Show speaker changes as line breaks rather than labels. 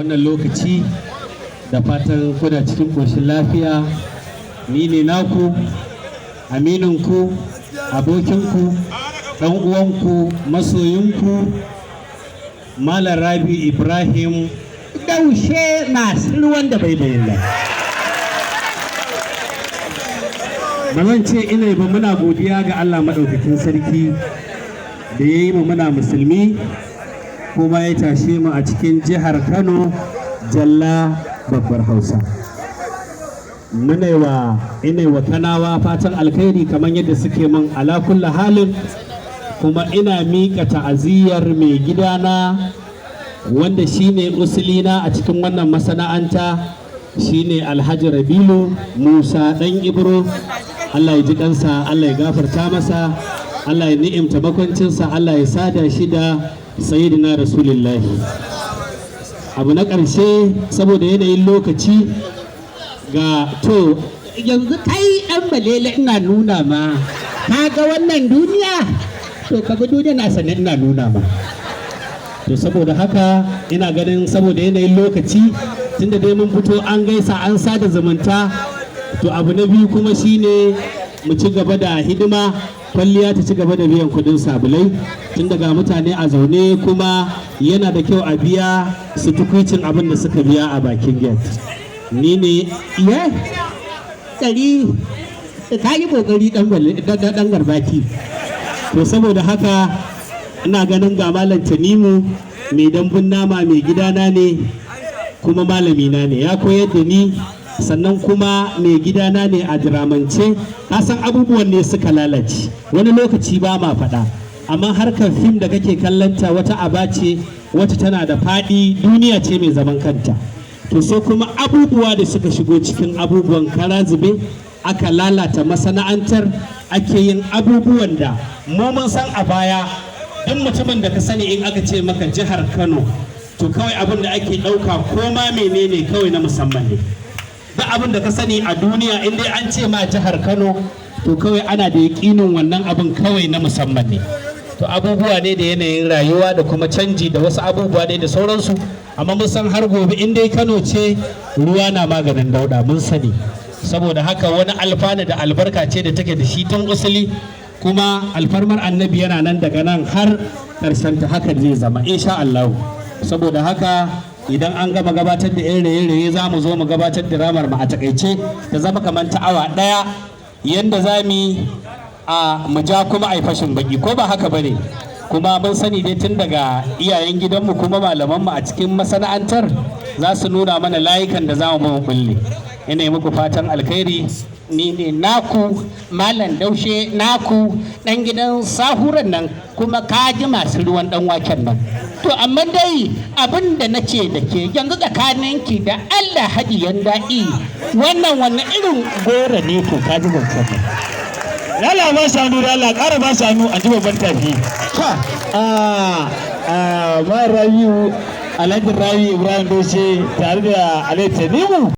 wannan lokaci, da fatan kuna cikin ƙoshin lafiya. Ni ne naku, amininku, abokinku, ɗan uwanku, masoyinku, Malam Rabi Ibrahim Daushe masu ruwan da bai bayyana. Ba zan ce ina ba, muna godiya ga Allah maɗaukakin sarki da ya yi mu muna musulmi kuma ya tashe mu a cikin jihar Kano, Jalla babbar Hausa. Ina wa Kanawa fatan alkhairi kamar yadda suke min ala kulli halin, kuma ina miƙa ta'aziyyar mai gidana wanda shine usulina a cikin wannan masana'anta, shine Alhaji Rabilu Musa dan Ibro. Allah ya ji kansa, Allah ya gafarta masa, Allah ya ni'imta makwancinsa, Allah ya sada shi da sayyidina Rasulullahi. Abu na ƙarshe saboda yanayin lokaci ga to yanzu kai ɗan balele ina nuna ma ka ga wannan duniya, to ka bi duniya na sanin ina nuna ma. To saboda haka ina ganin saboda yanayin lokaci, tunda dai mun fito an gaisa an sada zumunta, to abu na biyu kuma shine mu ci gaba da hidima, kwalliya ta ci gaba da biyan kudin sabulai, tun daga mutane a zaune, kuma yana da kyau a biya su tukuicin abin da suka biya a bakin gate. Ni ne iya tsari ka yi kokari dan garbaki. To saboda haka ina ganin ga Malam Tanimu mai dambun nama, mai gidana ne kuma malamina ne, ya koyar da ni, sannan kuma mai gidana ne a diramance. Kasan abubuwan ne suka lalace, wani lokaci ba ma faɗa, amma harkar fim da kake kallanta wata aba ce wata tana da faɗi, duniya ce mai zaman kanta. To sai kuma abubuwa da suka shigo cikin abubuwan kara zube, aka lalata masana'antar, ake yin abubuwan da mu mun san a baya. Duk mutumin da ka sani in aka ce maka jihar Kano, to kawai abin da ake ɗauka ko ma menene kawai na musamman ne. Duk abin da ka sani a duniya in dai an ce ma jihar Kano, to kawai ana da yaƙinin wannan abin kawai na musamman ne. To abubuwa ne da yanayin rayuwa da kuma canji da wasu abubuwa ne da sauransu, amma mun san har gobe in dai Kano ce, ruwa na maganin dauɗa, mun sani. Saboda haka wani alfanu da albarka ce da take da shi tun usuli, kuma alfarmar annabi yana nan daga nan har ƙarshen ta, haka zai zama insha Allah. Saboda haka idan an gama gabatar da yan raye-raye, za mu zo mu gabatar da ramar mu a takaice, ta zama kamar ta awa ɗaya, yanda za mu ja kuma a yi fashin baki, ko ba haka bane. Kuma mun sani dai tun daga iyayen gidanmu kuma malamanmu a cikin masana'antar za su nuna mana layukan da za mu kulle. Ina yi muku fatan alkhairi. Ni ne naku Malam Daushe, naku dan gidan sahuran nan, kuma kaji masu ruwan dan waken nan. To amma dai abin da nace da ke yanzu tsakaninki da Allah hajiyan da'i, wannan irin gora ne to kaji wancan.
Lala ba shanu da Allah ƙara ba shanu a ji babban tafi.
Ma Rabiu, Alhaji Rabi Ibrahim Daushe tare da Alhaji Tanimu.